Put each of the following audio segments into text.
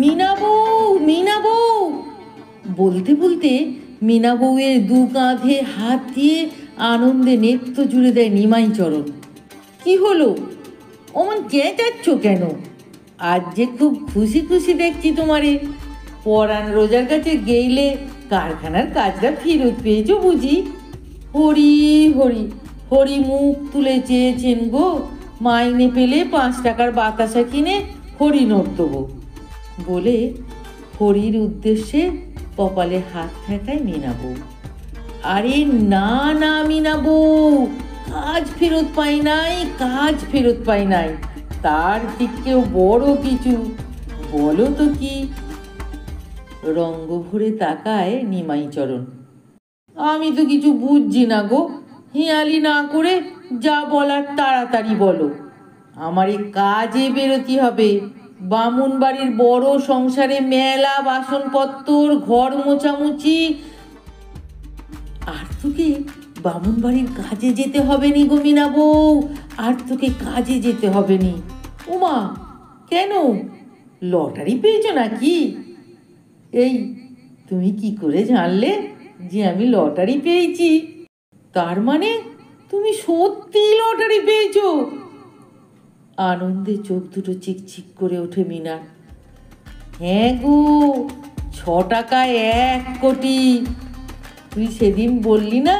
মিনা বউ, মিনা বউ বলতে বলতে মিনা বউয়ের দু কাঁধে হাত দিয়ে আনন্দে নেত্য জুড়ে দেয় নিমাইচরণ। কি হলো, অমন চেঁচাচ্ছ কেন? আজ যে খুব খুশি খুশি দেখছি তোমারে। পরাণ রোজার কাছে গেইলে কারখানার কাজটা ফেরত পেয়েছো বুঝি? হরি হরি হরি মুখ তুলে চেয়েছেন গো, মাইনে পেলে 5 টাকার বাতাসা কিনে হরি নোট দেবো বলে হরির উদ্দেশ্যে কপালে হাত ঠেকায় মিনা বউ। আরে না না মিনা বউ, কাজ ফেরত পাই নাই, কাজ ফেরত পাই নাই, তার থেকেও বড় কিছু। বলো তো কি? রঙ্গ ভরে তাকায় নিমাইচরণ। আমি তো কিছু বুঝছি না গো, হিয়ালি না করে যা বলার তাড়াতাড়ি বলো। আমার এই কাজে বেরোতে হবে। বামুন বাড়ির বড় সংসারে মেলা বাসনপত্তর, ঘর মোছামুছি। আর তোকে বামুন বাড়ির কাজে যেতে হবে নি গো মিনা বউ, আর তোকে কাজে যেতে হবে নি। ওমা, কেন? লটারি পেয়েছো নাকি? এই, তুমি কি করে জানলে যে আমি লটারি পেয়েছি? তার মানে তুমি সত্যি লটারি পেয়েছো? আনন্দে চোখ দুটো চিকচিক করে ওঠে মিনার। হ্যাঁ গো, 6 টাকায় 1 কোটি। তুই সেদিন বললি না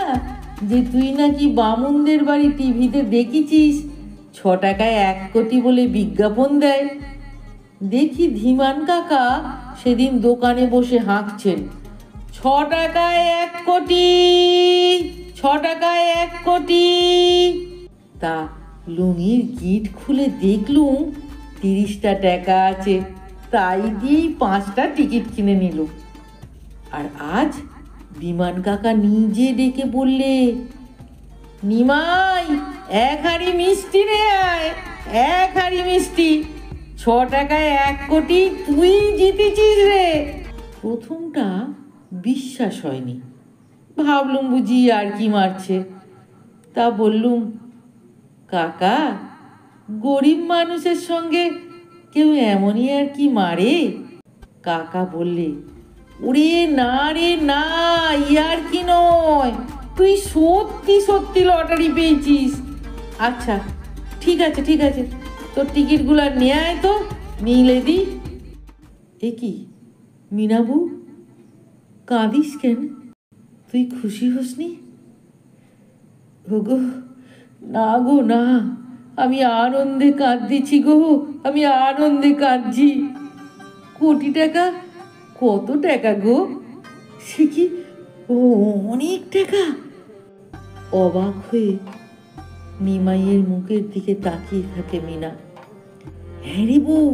যে তুই নাকি বামুনদের বাড়ি টিভিতে দেখেছিস 6 টাকায় 1 কোটি বলে বিজ্ঞাপন দেয়। দেখি ধীমান কাকা সেদিন দোকানে বসে হাঁকছেন, 6 টাকায় 1 কোটি, 6 টাকায় 1 কোটি। তা লুঙ্গির গিট খুলে দেখলুম 30টা টাকা আছে, তাই দিয়েই 5টা টিকিট কিনে নিল। আর আজ বিমান কাকা নিজে ডেকে বললে, নিমাই 1 হাঁড়ি মিষ্টি নে আয়, 1 হাঁড়ি মিষ্টি, 6 টাকায় 1 কোটি তুই জিতেছিস রে। প্রথমটা বিশ্বাস হয়নি, ভাবলুম বুঝি আর কি মারছে। তা বললুম, কাকা, গরিব মানুষের সঙ্গে কেউ এমনই আর কি মারে? কাকা বললে, ওরে না রে না, ইয়ার কি নয়, তুই সত্যি সত্যি লটারি পেয়েছিস। আচ্ছা ঠিক আছে ঠিক আছে, তোর টিকিটগুলো নিয়ে আয় তো, নিলে দি। এ কি মিনাবু, কাঁদিস কেন? তুই খুশি হসনি? গো না গো না, আমি আনন্দে কাঁদছি গো, আমি আনন্দে কাঁদছি। কোটি টাকা? কত টাকা গো? সে কি অনেক টাকা? অবাক হয়ে নিমাইয়ের মুখের দিকে তাকিয়ে থাকে মিনা। হ্যাঁ রে বউ,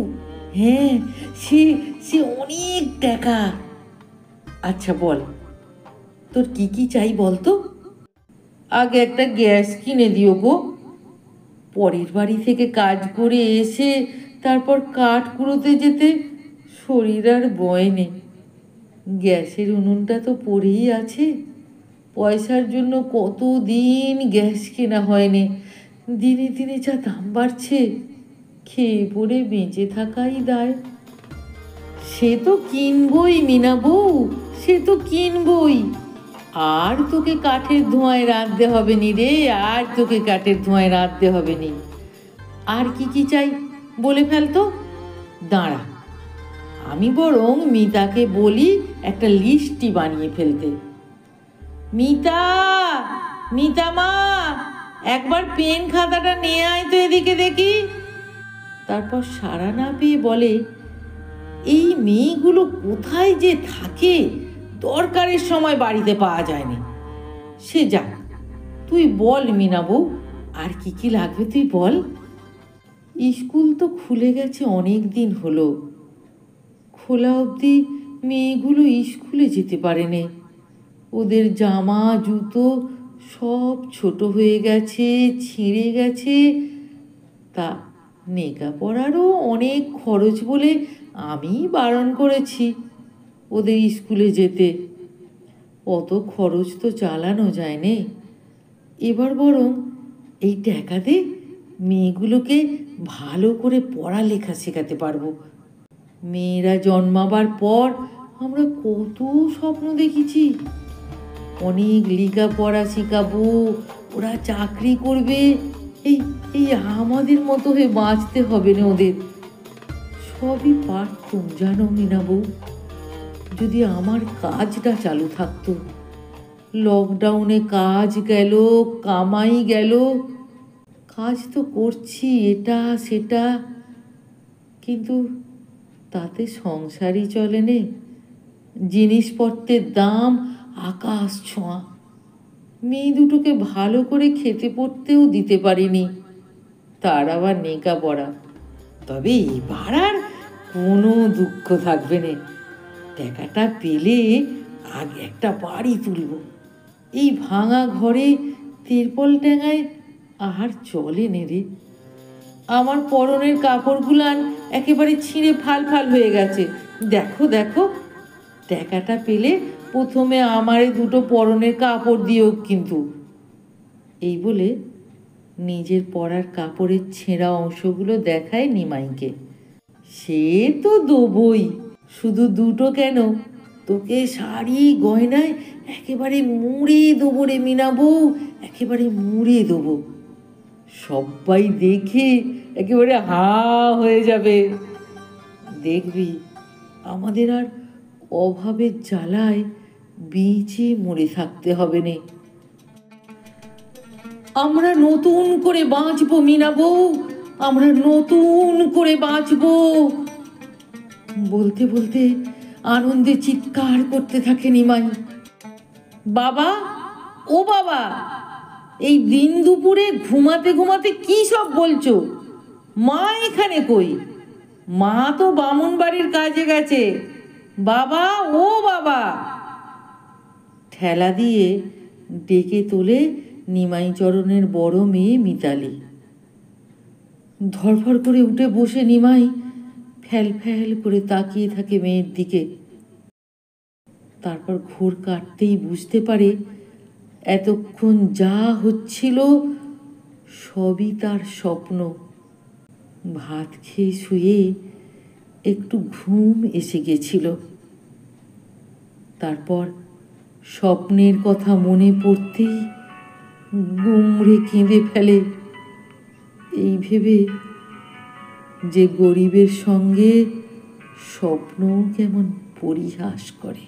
হ্যাঁ, সে সে অনেক টাকা। আচ্ছা বল, তোর কি কি চাই বলতো? আগে একটা গ্যাস কিনে দিও গো। পরের বাড়ি থেকে কাজ করে এসে তারপর কাঠ কুড়োতে যেতে শরীর আর বয় নেই। গ্যাসের উনুনটা তো পড়েই আছে, পয়সার জন্য কতদিন গ্যাস কেনা হয়নি। দিনে দিনে যা দাম বাড়ছে, খেয়ে পড়ে বেঁচে থাকাই দায়। সে তো কিনবই মিনা বউ, সে তো কিনবই। আর তোকে কাঠের ধোঁয়ায় রাঁধতে হবে নি রে, আর তোকে কাঠের ধোঁয়ায় রাঁধতে হবে নি। আর কি কি চাই বলে ফেলতো। দাঁড়া, আমি বরং মিতাকে বলি একটা লিস্টই বানিয়ে ফেলতে। মিতা, মিতা মা, একবার পেন খাতাটা নিয়ে আয় তো এদিকে দেখি। তারপর সাড়া না পেয়ে বলে, এই মেয়েগুলো কোথায় যে থাকে, দরকারের সময় বাড়িতে পাওয়া যায়নি। সে যাক, তুই বল মিনা বউ, আর কি কি লাগবে তুই বল। স্কুল তো খুলে গেছে অনেক দিন হলো, খোলা অবধি মেয়েগুলো স্কুলে যেতে পারেনি। ওদের জামা জুতো সব ছোট হয়ে গেছে, ছিঁড়ে গেছে। তা নেকা পড়ারও অনেক খরচ বলে আমি বারণ করেছি ওদের স্কুলে যেতে। অত খরচ তো চালানো যায় নে। এবার বরং এই টাকাতে মেয়েগুলোকে ভালো করে পড়ালেখা শেখাতে পারবো। মেয়েরা জন্মাবার পর আমরা কত স্বপ্ন দেখেছি, অনেক লেখাপড়া শিখাবো, ওরা চাকরি করবে, এই এই আমাদের মতো হয়ে বাঁচতে হবে না ওদের। সবই পারতুম জানো মিনা বউ, যদি আমার কাজটা চালু থাকতো। লকডাউনে কাজ গেল, কামাই গেল, কাজ তো করছি এটা সেটা, কিন্তু তাতে সংসারই চলে নে। জিনিসপত্রের দাম আকাশ ছোঁয়া, মেয়ে দুটোকে ভালো করে খেতে পড়তেও দিতে পারিনি, তার আবার নেকা পড়া। তবে এবার আর কোনো দুঃখ থাকবে না, টাকাটা পেলে আগে একটা বাড়ি তুলব। এই ভাঙা ঘরে তিরপল টেঙায় আর চলে নে রে। আমার পরনের কাপড়গুলান একেবারে ছিঁড়ে ফাল ফাল হয়ে গেছে, দেখো দেখো। টাকাটা পেলে প্রথমে আমারে দুটো পরনের কাপড় দিও কিন্তু। এই বলে নিজের পরার কাপড়ের ছেঁড়া অংশগুলো দেখায় নিমাইকে। সে তো দেবই, শুধু দুটো কেন, তোকে শাড়ি গয়নায় একেবারে মুড়ে দেবো রে মিনা বউ, একেবারে মুড়ে দেবো। সবাই দেখে একেবারে হা হয়ে যাবে। দেখবি আমাদের আর অভাবের জ্বালায় বেঁচে মরে থাকতে হবে না। আমরা নতুন করে বাঁচবো মিনা বউ, আমরা নতুন করে বাঁচবো। বলতে বলতে আনন্দে চিৎকার করতে থাকে নিমাই। বাবা, ও বাবা, এই দিন দুপুরে ঘুমাতে ঘুমাতে কি সব বলছো? মা এখানে কই? মা তো বামুন বাড়ির কাজে গেছে। বাবা, ও বাবা। ঠেলা দিয়ে ডেকে তোলে নিমাই চরণের বড় মেয়ে মিতালি। ধড়ফড় করে উঠে বসে নিমাই ফ্যাল ফ্যাল করে তাকিয়ে থাকে মেয়ের দিকে। তারপর ঘোর কাটতেই বুঝতে পারে এতক্ষণ যা হচ্ছিল সবই তার স্বপ্ন। ভাত খেয়ে শুয়ে একটু ঘুম এসে গেছিল। তারপর স্বপ্নের কথা মনে পড়তেই গুমড়ে কেঁদে ফেলে, এই ভেবে যে গরিবের সঙ্গে স্বপ্নও কেমন পরিহাস করে।